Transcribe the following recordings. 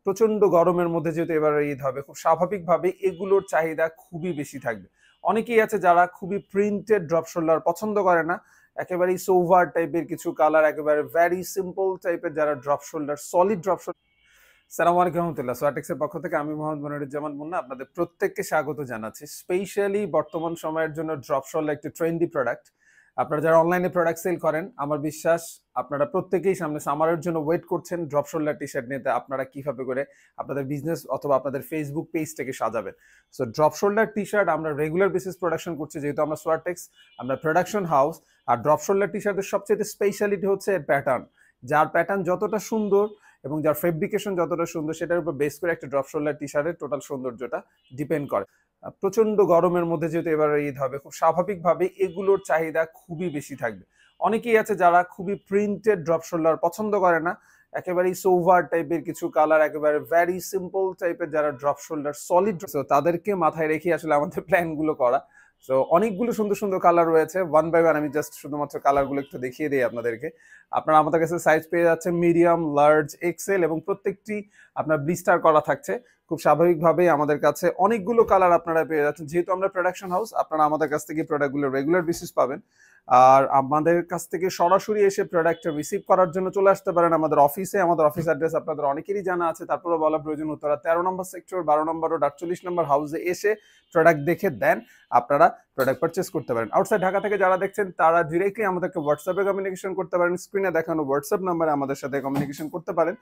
প্রচন্ড গরমের মধ্যে যেহেতু এবার ঈদ হবে, খুব স্বাভাবিকভাবে এগুলোর চাহিদা খুবই বেশি থাকবে। অনেকেই আছে যারা খুবই প্রিন্টেড ড্রপ শোল্ডার পছন্দ করে না, একেবারেই সোভার টাইপের কিছু কালার, একেবারে ভ্যারি সিম্পল টাইপের যারা drop shoulder, solid drop shoulder. সালাম আলাইকুম রহমতুল্লাহ। সোয়াটেক্সের পক্ষ থেকে আমি মোহাম্মদ মনিরুজ্জামান মুন্না আপনাদের প্রত্যেককে স্বাগত জানাচ্ছি। স্পেশালি বর্তমান সময়ের জন্য ড্রপ শোল্ডার একটি ট্রেন্ডি প্রোডাক্ট। আপনারা যারা অনলাইনে প্রোডাক্ট সেল করেন, আমার বিশ্বাস আপনারা প্রত্যেকেই সামনে সামারের জন্য ওয়েট করছেন ড্রপ শোল্ডার টি শার্ট নিতে আপনারা কিভাবে করে আপনাদের বিজনেস অথবা আপনাদের ফেসবুক পেজটাকে সাজাবেন। So drop shoulder T shirt আমরা রেগুলার বেসিস প্রোডাকশন করছি, যেহেতু আমরা সোয়াটেক্স, আমরা প্রোডাকশন হাউস। আর ড্রপ শোল্ডার টি শার্টের সবচেয়ে স্পেশালিটি হচ্ছে এর প্যাটার্ন। যার প্যাটার্ন যতটা সুন্দর এবং যার ফেব্রিকেশন যতটা সুন্দর, সেটার উপর বেস করে একটা ড্রপ শোল্ডার টি শার্টের টোটাল সৌন্দর্যটা ডিপেন্ড করে। প্রচন্ড গরমের মধ্যে যেহেতু এবার ঈদ হবে, খুব স্বাভাবিকভাবে এগুলোর চাহিদা খুবই বেশি থাকবে। অনেকেই আছে যারা খুবই প্রিন্টেড ড্রপ শোল্ডার পছন্দ করে না, একেবারেই সোভার টাইপের কিছু কালার, একেবারে ভ্যারি সিম্পল টাইপের যারা ড্রপ শোল্ডার সলিড, তাদেরকে মাথায় রেখে আসলে আমাদের প্ল্যানগুলো করা। তো অনেকগুলো সুন্দর সুন্দর কালার রয়েছে, ওয়ান বাই ওয়ান আমি জাস্ট শুধুমাত্র কালারগুলো একটু দেখিয়ে দিই আপনাদেরকে। আপনারা আমাদের কাছে সাইজ পেয়ে যাচ্ছেন মিডিয়াম, লার্জ, এক্সেল, এবং প্রত্যেকটি আপনার ব্লিস্টার করা থাকছে। খুব স্বাভাবিকভাবেই আমাদের কাছে অনেকগুলো কালার আপনারা পেয়ে যাচ্ছেন। যেহেতু আমরা প্রোডাকশন হাউস, আপনারা আমাদের কাছ থেকে প্রোডাক্টগুলো রেগুলার বেসিস পাবেন। আর আমাদের কাছ থেকে সরাসরি এসে প্রোডাক্টটা রিসিভ করার জন্য চলে আসতে পারেন আমাদের অফিসে। আমাদের অফিস অ্যাড্রেস আপনাদের অনেকেরই জানা আছে, তারপরে বলা প্রয়োজন, উত্তরা 13 নম্বর সেক্টর, 12 নম্বর রোড, 48 নম্বর হাউসে এসে প্রোডাক্ট দেখে দেন আপনারা প্রোডাক্ট পারচেস করতে পারেন। আউটসাইড ঢাকা থেকে যারা দেখছেন তারা ডিরেক্টলি আমাদেরকে হোয়াটসঅ্যাপে কমিউনিকেশন করতে পারেন। স্ক্রিনে দেখানো হোয়াটসঅ্যাপ নাম্বারে আমাদের সাথে কমিউনিকেশন করতে পারেন।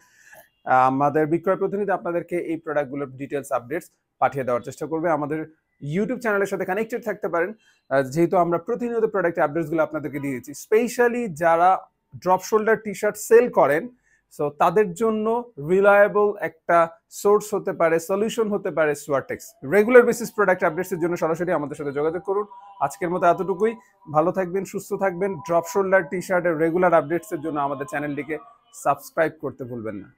আমাদের বিক্রয় প্রতিনিধি আপনাদেরকে এই প্রোডাক্টগুলোর ডিটেলস আপডেটস পাঠিয়ে দেওয়ার চেষ্টা করবে। আমাদের ইউটিউব চ্যানেলের সাথে কানেক্টেড থাকতে পারেন, যেহেতু আমরা প্রতিনিয়ত প্রোডাক্ট আপডেটসগুলো আপনাদেরকে দিয়ে দিচ্ছি। স্পেশালি যারা drop shoulder T shirt sell করেন, সো তাদের জন্য রিলায়েবল একটা সোর্স হতে পারে, সলিউশন হতে পারে সোয়াটেক্স। রেগুলার বেসিস প্রোডাক্ট আপডেটসের জন্য সরাসরি আমাদের সাথে যোগাযোগ করুন। আজকের মতো এতটুকুই। ভালো থাকবেন, সুস্থ থাকবেন। ড্রপ শোল্ডার টি শার্টের রেগুলার আপডেটসের জন্য আমাদের চ্যানেলটিকে সাবস্ক্রাইব করতে ভুলবেন না।